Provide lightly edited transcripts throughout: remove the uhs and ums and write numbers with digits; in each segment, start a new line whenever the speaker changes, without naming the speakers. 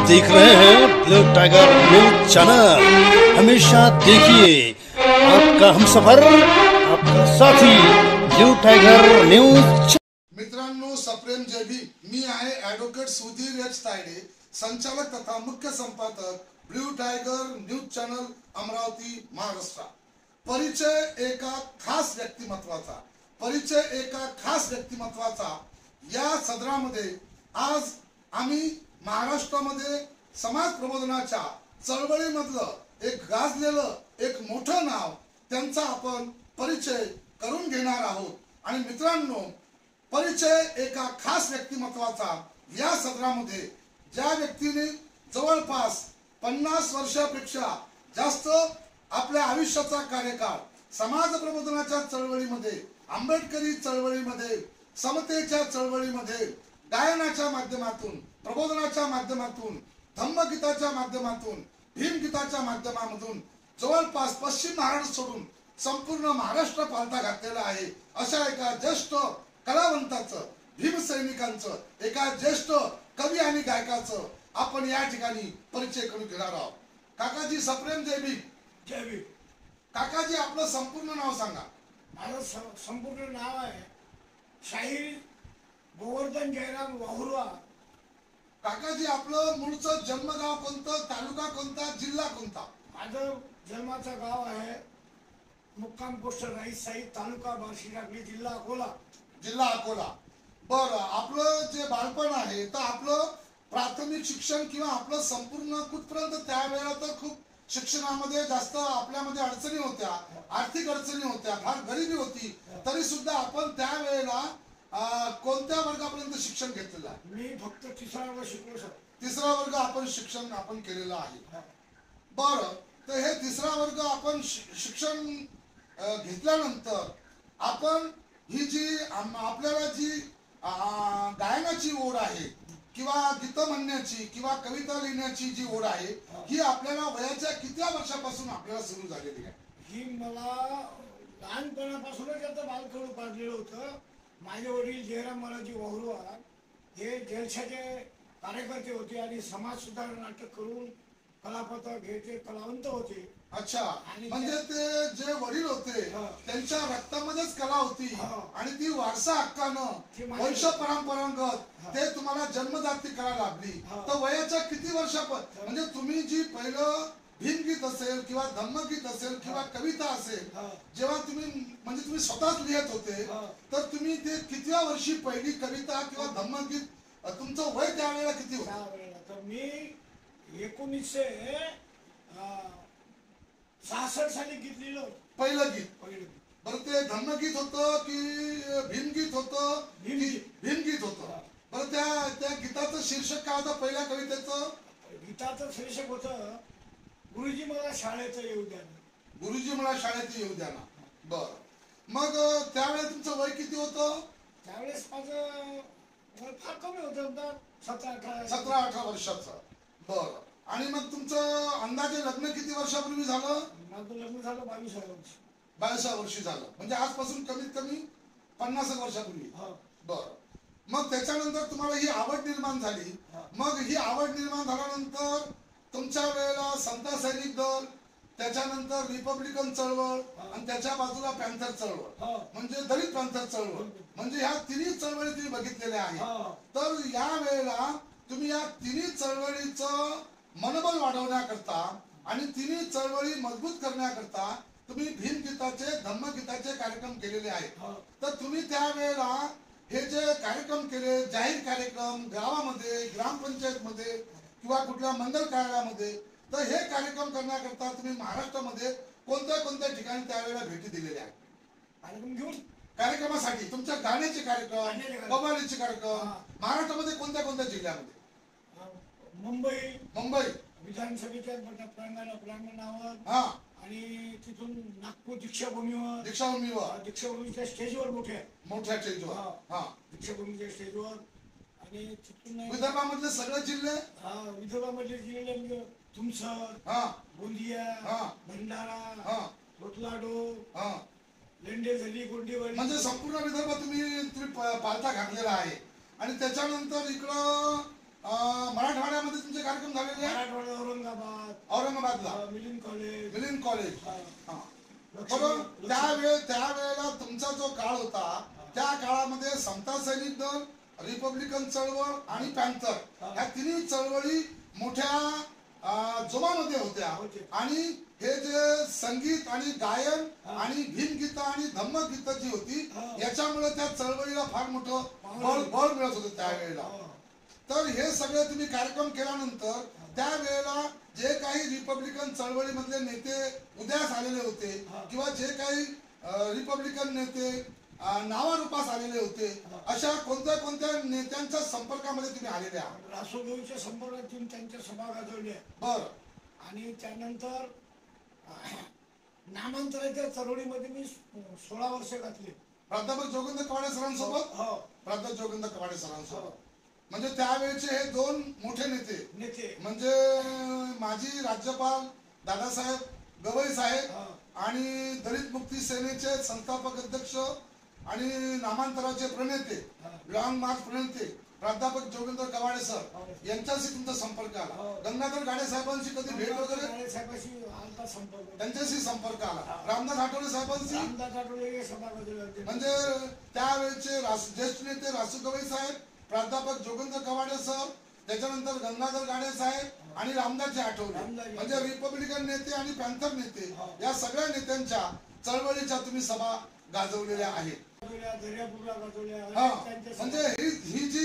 देख रहे हैं ब्लू टाइगर न्यूज चैनल। हमेशा देखिए आपका हमसफर, आपका साथी ब्लू टाइगर न्यूज।
मित्रांनो, सप्रेम जय भीम। मी आहे ॲडव्होकेट सुधीर एच तायडे, संचालक तथा मुख्य संपादक blue tiger news channel Amravati, Maharashtra. परिचय एका खास व्यक्तिमत्वाचा या सदरामध्ये आज आम्ही महाराष्ट्रामध्ये समाज प्रबोधनाच्या चळवळीमधलं एक गाजलेलं एक मोठं नाव त्यांचा आपण परिचय करून घेणार आहोत। आणि मित्रांनो, परिचय एका खास व्यक्तिमत्वाचा या सदरामध्ये ज्या व्यक्तीने जवळपास 50 वर्षापेक्षा जास्त आपल्या आयुष्याचा कार्यकाळ समाज प्रबोधनाच्या चळवळीमध्ये, आंबेडकरी चळवळीमध्ये, समतेच्या चळवळीमध्ये, गायनाच्या माध्यमातून, प्रबोधनाच्या माध्यमातून, धम्मगीताच्या माध्यमातून, भीमगीताच्या माध्यमातून जवळपास पश्चिम महाराष्ट्र सोडून संपूर्ण महाराष्ट्र पालथा घातलेला आहे। अशा एका ज्येष्ठ कलावंताचं, भीमसैनिकांचं, एका ज्येष्ठ कवी आणि गायकाचं आपण या ठिकाणी परिचय करून घेणार आहोत। काकाजी, सप्रेम जय भीम।
जय भीम।
काकाजी, आपलं संपूर्ण नाव सांगा।
माझं संपूर्ण नाव आहे शाहीर गोवर्धन जयराम वाहुरवा।
काकाजी, आपलं मूळचं जन्मगाव कोणतं, तालुका कोणता, जिल्हा कोणता?
माझं जन्माचं गाव आहे मुक्काम पोस्ट राईस साई, तालुका बार्शी टाकली, जिल्हा अकोला।
जिल्हा अकोला। बरं, आपलं जे बालपण आहे तर आपलं प्राथमिक शिक्षण किंवा आपलं संपूर्ण कुठपर्यंत? त्यावेळेला तर खूप शिक्षणामध्ये जास्त आपल्यामध्ये अडचणी होत्या, आर्थिक अडचणी होत्या, फार गरिबी होती, तरी सुद्धा आपण त्यावेळेला कोणत्या वर्गापर्यंत शिक्षण घेतलेलं आहे?
मी फक्त 3रा वर्ग शिकलो सर।
3रा वर्ग आपण शिक्षण केलेलं आहे। बरं, तर हे 3रा वर्ग आपण शिक्षण घेतल्यानंतर आपण ही जी आपल्याला जी गायनाची ओढ आहे किंवा गीत म्हणण्याची किंवा कविता लिहिण्याची जी ओढ आहे, ही आपल्याला वयाच्या किती वर्षापासून आपल्याला सुरू झालेली आहे?
ही मला लहानपणापासूनच आता बालकडू पाडलेलं होतं। माझे वडील जयराम बालाजी वाहुरवा हे जलशाचे कार्यकर्ते होते आणि समाज सुधारणा नाटक करून कलापत्र घ्यायचे कलावंत होते।
अच्छा, म्हणजे ते जे वडील होते त्यांच्या रक्तामध्येच कला होती आणि ती वारसा हक्कानं वंश परंपरागत ते तुम्हाला जन्मदाती कला लाभली। तर वयाच्या किती वर्षापर्यंत, म्हणजे तुम्ही जी पहिलं भीमगीत असेल किंवा धम्मगीत असेल किंवा कविता असेल, जेव्हा तुम्ही स्वतःच लिहित होते, तर तुम्ही ते कितव्या वर्षी पहिली कविता किंवा धम्मगीत, तुमचं वय त्यावेळेला किती होतं?
तर मी 1966 साली गीत लिहिलं,
पहिलं गीत। बरं, ते धम्मगीत होतं की भीमगीत होतं? भीमगीत होतं। बरं, त्या गीताचं शीर्षक काय होतं पहिल्या कवितेचं?
गीताचं शीर्षक होतं गुरुजी मला शाळेत येऊ द्या।
गुरुजी मला शाळेत येऊ द्या ना। बरं, मग त्यावेळेस तुमचं वय किती होतं?
त्यावेळेस माझं वय फार कमी होतं,
17-18 वर्षाचं। बरं, आणि मग तुमचं अंदाजे लग्न किती वर्षापूर्वी झालं?
माझं लग्न झालं 22व्या वर्षी।
22व्या वर्षी झालं, म्हणजे आजपासून कमीत कमी 50 वर्षापूर्वी। बरं, मग त्याच्यानंतर तुम्हाला ही आवड निर्माण झाली। मग ही आवड निर्माण झाल्यानंतर तुमच्या वेळेला समता सैनिक दल, त्याच्यानंतर रिपब्लिकन चळवळ आणि त्याच्या बाजूला पॅन्थर चळवळ, म्हणजे दलित पॅन्थर चळवळ, म्हणजे ह्या तिन्ही चळवळी तुम्ही बघितलेल्या आहेत। तर या वेळेला तुम्ही या तिन्ही चळवळीचं मनोबल वाढवण्याकरता आणि तिन्ही चळवळी मजबूत करण्याकरता तुम्ही भीमगीताचे, धम्मगीताचे कार्यक्रम केलेले आहेत। तर तुम्ही त्यावेळेला हे जे कार्यक्रम केले, जाहीर कार्यक्रम गावामध्ये, ग्रामपंचायतमध्ये किंवा कुठल्या मंगल कार्यालयामध्ये, तर हे कार्यक्रम करण्याकरता तुम्ही महाराष्ट्रामध्ये कोणत्या ठिकाणी त्यावेळेला भेटी दिलेल्या आहेत?
कार्यक्रम घेऊन
कार्यक्रमासाठी तुमच्या गाण्याचे कार्यक्रम, कव्वालीचे कार्यक्रम महाराष्ट्रामध्ये कोणत्या जिल्ह्यामध्ये? मुंबई
विधानसभेच्या प्रांगणावर आणि तिथून नागपूर दीक्षाभूमीच्या स्टेजवर
मोठ्या स्टेजवर,
दीक्षाभूमीच्या स्टेजवर, आणि तिथून
विदर्भामधले सगळे जिल्हे,
विदर्भामधले जिल्हे म्हणजे तुमसर, गोंदिया, भंडारा, कोथलाडो, लेंडेझरी, गोंडीवाडी,
म्हणजे संपूर्ण विदर्भ तुम्ही पालथा घातलेला आहे। आणि त्याच्यानंतर इकडं मराठवाड्यामध्ये तुमचे कार्यक्रम झालेले आहेत?
मराठवाडा, औरंगाबाद,
औरंगाबादला
मिलिंद कॉलेज,
मिलिंद कॉलेज.
हा.
बरोबर. त्यावेळेला तुमचा जो काळ होता त्या काळामध्ये समता सैनिक दल, रिपब्लिकन चळवळ आणि पॅन्थर ह्या तिन्ही चळवळी मोठ्या जोमामध्ये होत्या. आणि हे जे संगीत आणि गायन आणि भीमगीत आणि धम्मगीत जी होती याच्यामुळे त्या चळवळीला फार मोठं बळ मिळत होतं त्यावेळेला. तर हे सगळे तुम्ही कार्यक्रम केल्यानंतर त्यावेळेला जे काही रिपब्लिकन चळवळीमधले नेते उदयास आलेले होते किंवा जे काही रिपब्लिकन नेते नावारूपास आलेले होते अशा कोणत्या कोणत्या नेत्यांच्या संपर्कामध्ये तुम्ही आलेले आहात?
रासोगोईच्या संपर्कातून त्यांच्या सभा गाजवल्या.
बर.
आणि त्यानंतर नामांतराच्या चळवळीमध्ये मी 16 वर्ष घातली.
प्राध्यापक जोगेंद्र कवाडे सरांसोबत.
हो.
प्राध्यापक जोगेंद्र कवाडे सरांसोबत. म्हणजे त्यावेळेचे हे दोन मोठे नेते म्हणजे माजी राज्यपाल दादासाहेब गवई साहेब आणि दलित मुक्ती सेनेचे संस्थापक अध्यक्ष आणि नामांतराचे प्रणेते, लॉंग मार्च प्रणेते प्राध्यापक जोगेंद्र कवाडे सर यांच्याशी तुमचा संपर्क आला. गंगाधर गाडे साहेबांशी कधी भेट वगैरे? त्यांच्याशी संपर्क आला. रामदास आठवले साहेबांशी? म्हणजे त्यावेळेचे ज्येष्ठ नेते रासू गवई साहेब, प्राध्यापक जोगेंद्र कवाडे सर, त्याच्यानंतर गंगाधर गाडे साहेब आणि रामदासजी आठवले म्हणजे रिपब्लिकन नेते आणि पॅन्थर नेते या सगळ्या नेत्यांच्या चळवळीच्या तुम्ही सभा गाजवलेल्या आहेत. म्हणजे ही जी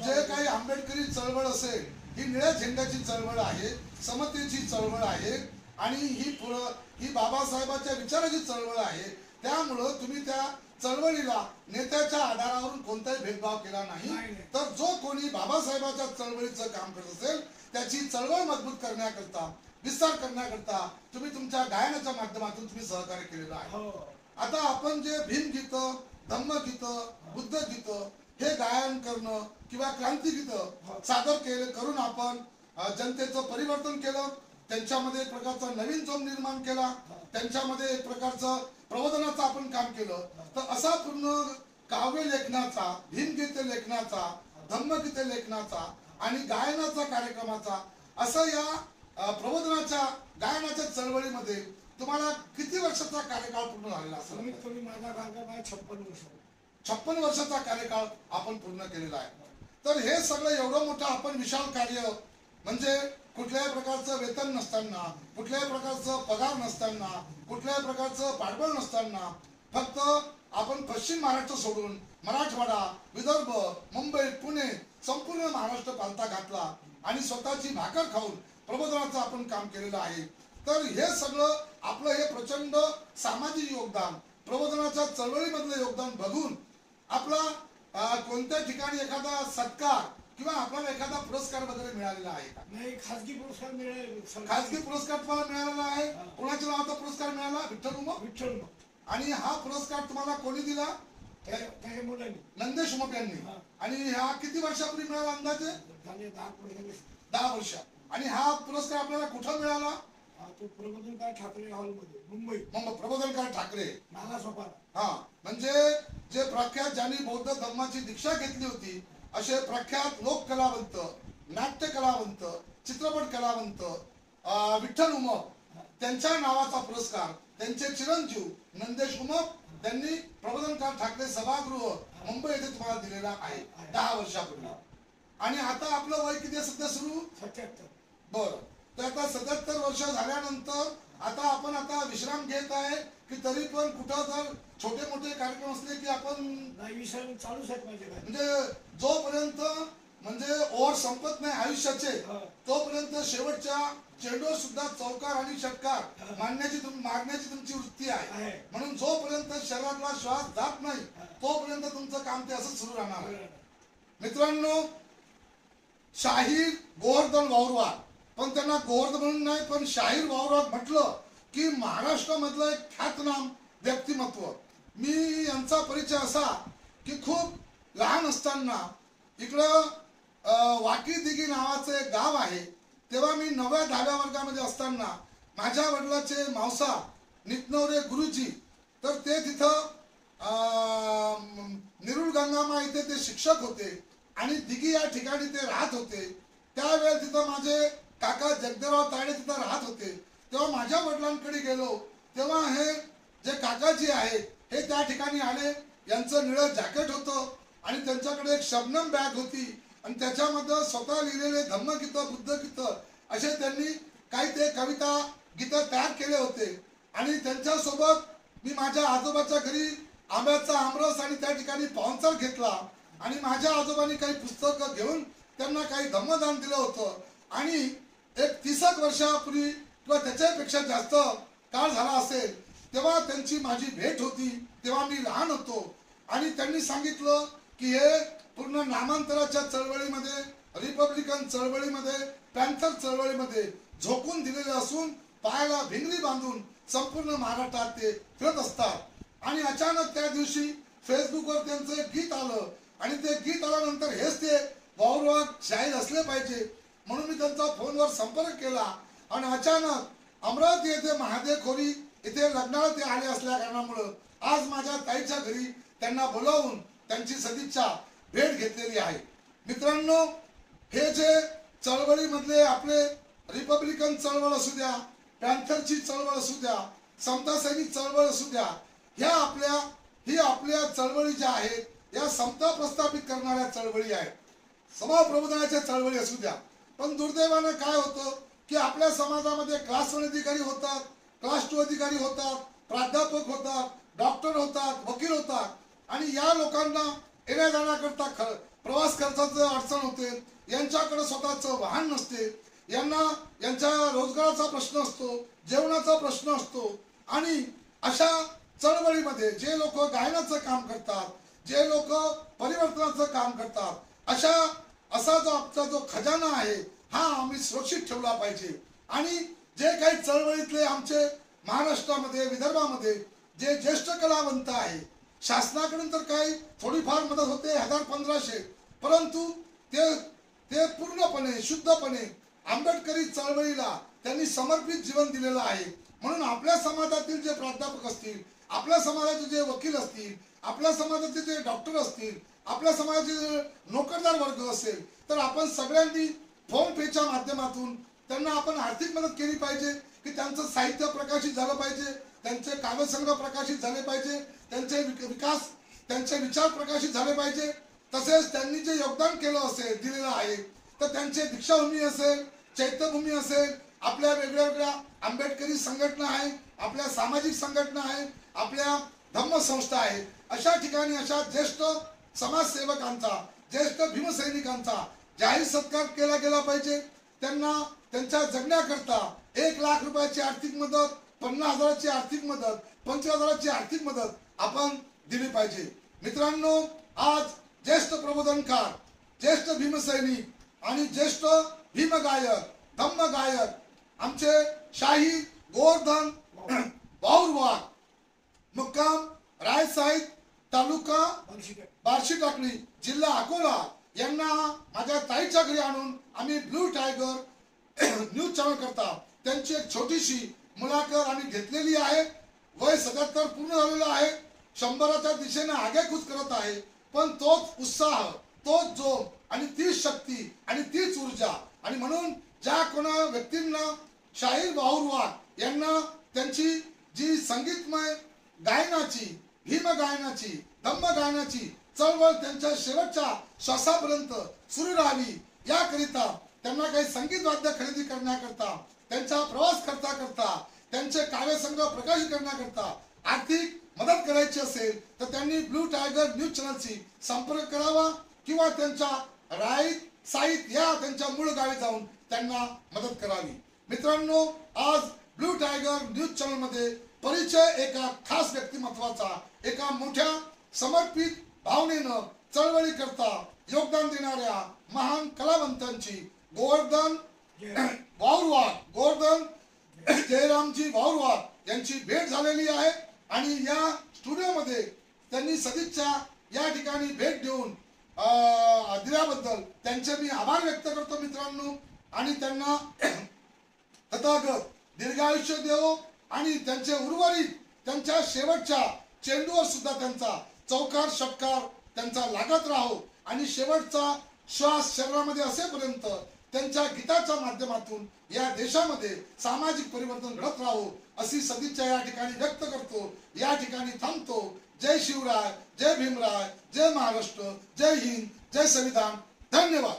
जे काही आंबेडकरी चळवळ असेल ही निळ्या झेंड्याची चळवळ आहे, समतेची चळवळ आहे आणि ही बाबासाहेबांच्या विचाराची चळवळ आहे. त्यामुळं तुम्ही त्या चळवळीला नेत्याच्या आधारावरून कोणताही भेदभाव केला नाही. तर जो कोणी बाबासाहेबांच्या चळवळीचं काम करत असेल त्याची चळवळ मजबूत करण्याकरता, विस्तार करण्याकरता तुम्ही तुमच्या गायनाच्या माध्यमातून तुम्ही सहकार्य केलेलं आहे. आता आपण जे भीमगीत, धम्मगीत, बुद्धगीत हे गायन करणं किंवा क्रांतिगीत सादर करून आपण जनतेचं परिवर्तन केलं, त्यांच्यामध्ये एक प्रकारचा नवीन जोम निर्माण केला, त्यांच्यामध्ये एक प्रकारचं प्रबोधनाचं आपण काम केलं. तर असा पूर्ण काव्य लेखनाचा, भीमगीत लेखनाचा, धम्मगीत लेखनाचा आणि गायनाचा कार्यक्रमाचा असं या प्रबोधनाच्या गायनाच्या चळवळीमध्ये तुम्हाला किती वर्षाचा कार्यकाळ पूर्ण झालेला असेल?
माझा कार्यकाळ 56 वर्ष.
56 वर्षाचा कार्यकाळ आपण पूर्ण केलेला आहे. तर हे सगळं एवढं मोठं आपण विशाल कार्य म्हणजे कुठल्याही प्रकारचं वेतन नसताना, कुठल्याही प्रकारचं पगार नसताना, कुठल्याही प्रकारचं पाठबळ नसताना फक्त आपण पश्चिम महाराष्ट्र सोडून मराठवाडा, विदर्भ, मुंबई, पुणे संपूर्ण महाराष्ट्र पालथा घातला आणि स्वतःची भाकर खाऊन प्रबोधनाचं आपण काम केलेलं आहे. तर हे सगळं आपलं हे प्रचंड सामाजिक योगदान, प्रबोधनाच्या चळवळीमधलं योगदान बघून आपला कोणत्या ठिकाणी एखादा सत्कार किंवा आपल्याला एखादा पुरस्कार वगैरे मिळालेला आहे का?
नाही, खासगी पुरस्कार मिळाले.
खासगी पुरस्कार तुम्हाला मिळालेला आहे. कोणाच्या नावाचा पुरस्कार मिळाला?
विठ्ठल.
आणि हा पुरस्कार तुम्हाला कोणी दिला? नंदेश उमप यांनी. आणि हा किती वर्षापूर्वी मिळाला? अंदाजे 10 वर्ष. आणि हा पुरस्कार आपल्याला कुठं मिळाला?
प्रबोधनकार ठाकरे हॉलमध्ये, मुंबई.
प्रबोधनकार ठाकरे
नालासोपारा.
हा, म्हणजे जे प्रख्यात ज्यांनी बौद्ध धर्माची दीक्षा घेतली होती असे प्रख्यात लोक कलावंत, नाट्य कलावंत, चित्रपट कलावंत विठ्ठल उमप त्यांच्या नावाचा पुरस्कार त्यांचे चिरंजीव नंदेश उमप त्यांनी प्रबोधनकार ठाकरे सभागृह मुंबई येथे तुम्हाला दिलेला आहे 10 वर्षापूर्वी. आणि आता आपलं वय किती सध्या सुरू?
77.
बरं. तर आता 77 वर्ष झाल्यानंतर आता आपण विश्राम घेत आहे की तरी पण कुठं जर छोटे मोठे कार्यक्रम असले की आपण
विश्राम चालूच आहेत माझे.
म्हणजे जोपर्यंत म्हणजे ओव्हर संपत नाही आयुष्याचे तोपर्यंत शेवटच्या चेंडूवर सुद्धा चौकार आणि षटकार मारण्याची तुमची वृत्ती आहे. म्हणून जोपर्यंत शरीरातला श्वास जात नाही तोपर्यंत तुमचं काम ते असंच सुरू राहणार आहे. मित्रांनो, शाहीर गोवर्धन वावरवार, पण त्यांना गोवर्धन म्हणून नाही पण शाहीर वावरवार म्हटलं की महाराष्ट्रामधलं एक ख्यातनाम व्यक्तिमत्व. मी यांचा परिचय असा की खूप लहान असताना इकडं वाकी दिघी नावाचं एक गाव आहे, तेव्हा मी 9व्या-10व्या वर्गामध्ये असताना माझ्या वडिलाचे मावसा नितनवरे गुरुजी तर ते तिथं निरुळ गंगामा इथे ते शिक्षक होते. आणि दिघी या ठिकाणी ते राहत होते. त्यावेळेस तिथं माझे काका जगदेवराव तायडे तिथं राहत होते. तेव्हा माझ्या वडिलांकडे गेलो तेव्हा हे जे काकाजी आहेत हे त्या ठिकाणी आले. यांचं निळं जॅकेट होतं आणि त्यांच्याकडे एक शबनम बॅग होती आणि त्याच्यामध्ये स्वतः लिहिलेले धम्मगीतं बुद्धगीतं असे त्यांनी काही ते कविता गीतं तयार केले होते. आणि त्यांच्यासोबत मी माझ्या आजोबाच्या घरी आंब्याचा आमरस आणि त्या ठिकाणी पाहुणचार घेतला आणि माझ्या आजोबांनी काही पुस्तकं घेऊन त्यांना काही धम्मदान दिलं होतं. आणि एक 30 वर्षापूर्वी किंवा त्याच्यापेक्षा जास्त काळ झाला असेल तेव्हा त्यांची माझी भेट होती. तेव्हा मी लहान होतो आणि त्यांनी सांगितलं की हे पूर्ण नामांतराच्या चळवळीमध्ये, रिपब्लिकन चळवळीमध्ये, पॅन्थर चळवळीमध्ये झोकून दिलेले असून पायाला भिंगरी बांधून संपूर्ण महाराष्ट्रात ते फिरत असतात. आणि अचानक त्या दिवशी फेसबुकवर त्यांचं एक गीत आलं आणि ते गीत आल्यानंतर हेच ते वावरवाग शाहीर असले पाहिजे म्हणून मी त्यांचा फोनवर संपर्क केला. आणि अचानक अमरावती येथे महादेव खोरी इथे लग्नाला ते आले असल्या कारणामुळं आज माझ्या ताईच्या घरी त्यांना बोलावून त्यांची सदिच्छा भेट घेतलेली आहे. मित्रांनो, हे जे चळवळीमधले आपले रिपब्लिकन चळवळ असू द्या, पॅन्थरची चळवळ असू द्या, समता सैनिक चळवळ असू द्या, ही आपल्या चळवळी ज्या आहेत या समता प्रस्थापित करणाऱ्या चळवळी आहेत. समाजप्रबोधनाच्या चळवळी असू द्या. पण दुर्दैवानं काय होतं की आपल्या समाजामध्ये क्लास 1 अधिकारी होतात, क्लास 2 अधिकारी होतात, प्राध्यापक होतात, डॉक्टर होतात, वकील होतात आणि या लोकांना येण्या जाण्याकरता प्रवास खर्चाचं अडचण होते. यांच्याकडे स्वतःचं वाहन नसते. यांना यांच्या रोजगाराचा प्रश्न असतो, जेवणाचा प्रश्न असतो. आणि अशा चळवळीमध्ये जे लोक गायनाचं काम करतात, जे लोक परिवर्तनाचं काम करतात, असा जो आमचा जो खजाना आहे हा आम्ही सुरक्षित ठेवला पाहिजे. आणि जे काही चळवळीतले आमचे महाराष्ट्रामध्ये, विदर्भामध्ये जे ज्येष्ठ कलावंत आहे, शासनाकडून तर काही थोडीफार मदत होते 1000-1500, परंतु ते पूर्णपणे शुद्धपणे आंबेडकरी चळवळीला त्यांनी समर्पित जीवन दिलेलं आहे. म्हणून आपल्या समाजातील जे प्राध्यापक असतील, आपल्या समाजाचे जे वकील असतील, आपल्या समाजाचे जे डॉक्टर असतील, आपल्या समाजाचे जे नोकरदार वर्ग असेल, तर आपण सगळ्यांनी फोन पेच्या माध्यमातून त्यांना आपण आर्थिक मदत केली पाहिजे की त्यांचं साहित्य प्रकाशित झालं पाहिजे, त्यांचे काव्यसंग्रह प्रकाशित झाले पाहिजे, त्यांचे विकास, त्यांचे विचार प्रकाशित झाले पाहिजे. तसेच त्यांनी जे योगदान केलं असेल, दिलेलं आहे, तर त्यांचे दीक्षाभूमी असेल, चैत्यभूमी असेल, आपल्या वेगळ्या आंबेडकरी संघटना आहे, आपल्या सामाजिक संघटना आहे, आपल्या धम्मसंस्था आहे, अशा ठिकाणी अशा ज्येष्ठ समाजसेवकांचा, ज्येष्ठ भीमसैनिकांचा जाहीर सत्कार केला गेला पाहिजे. त्यांना त्यांच्या जगण्याकरता 1 लाख रुपयाची आर्थिक मदत, 50,000ची आर्थिक मदत, 25,000ची आर्थिक मदत आपण दिली पाहिजे. मित्रांनो, आज ज्येष्ठ प्रबोधनकार, ज्येष्ठ भीमसैनिक आणि ज्येष्ठ भीमगायक, धम्मगायक आमचे शाहीर गोवर्धन वाहुरवाग, मुक्काम रायसाहेब, तालुका बार्शी टाकळी, जिल्हा अकोला यांना माझ्या ताईच्या घरी आणून आम्ही ब्लू टायगर न्यूज चॅनल करता त्यांची एक छोटीशी मुलाखत आम्ही घेतलेली आहे. वय 77 पूर्ण झालेलं आहे. 100च्या दिशेने आगेकूच करत आहे. पण तोच उत्साह, तोच जोम आणि तीच शक्ती आणि तीच ऊर्जा. आणि म्हणून ज्या कोणा व्यक्तींना शाहीर वाहुरवाग यांना त्यांची जी संगीतमय गायनाची, भीम गायनाची, धम्म गायनाची चळवळ त्यांच्या शेवटच्या श्वासापर्यंत सुरू राहावी याकरिता त्यांना काही संगीत वाद्य खरेदी करण्याकरता, त्यांचा प्रवास करता त्यांचे काव्यसंग्रह प्रकाशित करण्याकरता आर्थिक मदत करायची असेल तर त्यांनी ब्लू टायगर न्यूज चॅनलशी संपर्क करावा किंवा त्यांच्या साईत या त्यांच्या मूळ गावी जाऊन त्यांना मदत करावी. मित्रांनो, आज ब्लू टायगर न्यूज चॅनल मध्ये परिचय एका खास व्यक्तिमत्वाचा, एका मोठ्या समर्पित भावनेनं चळवळी करता योगदान देणाऱ्या महान कलावंतांची गोवर्धन जयरामजी वाहुरवाग यांची भेट झालेली आहे. आणि या स्टुडिओमध्ये त्यांनी सदिच्छा या ठिकाणी भेट देऊन दिल्याबद्दल त्यांचे मी आभार व्यक्त करतो मित्रांनो. आणि त्यांना तथागत दीर्घायुष्य देवो आणि त्यांचे उर्वरित त्यांच्या शेवटच्या चेंडूवर सुद्धा त्यांचा चौकार षटकार त्यांचा लागत राहो आणि शेवटचा श्वास शरीरामध्ये असेपर्यंत त्यांच्या गीताच्या माध्यमातून या देशामध्ये सामाजिक परिवर्तन घडत राहो अशी सदिच्छा या ठिकाणी व्यक्त करतो. या ठिकाणी थांबतो. जय शिवराय, जय भीमराय, जय महाराष्ट्र, जय हिंद, जय संविधान. धन्यवाद.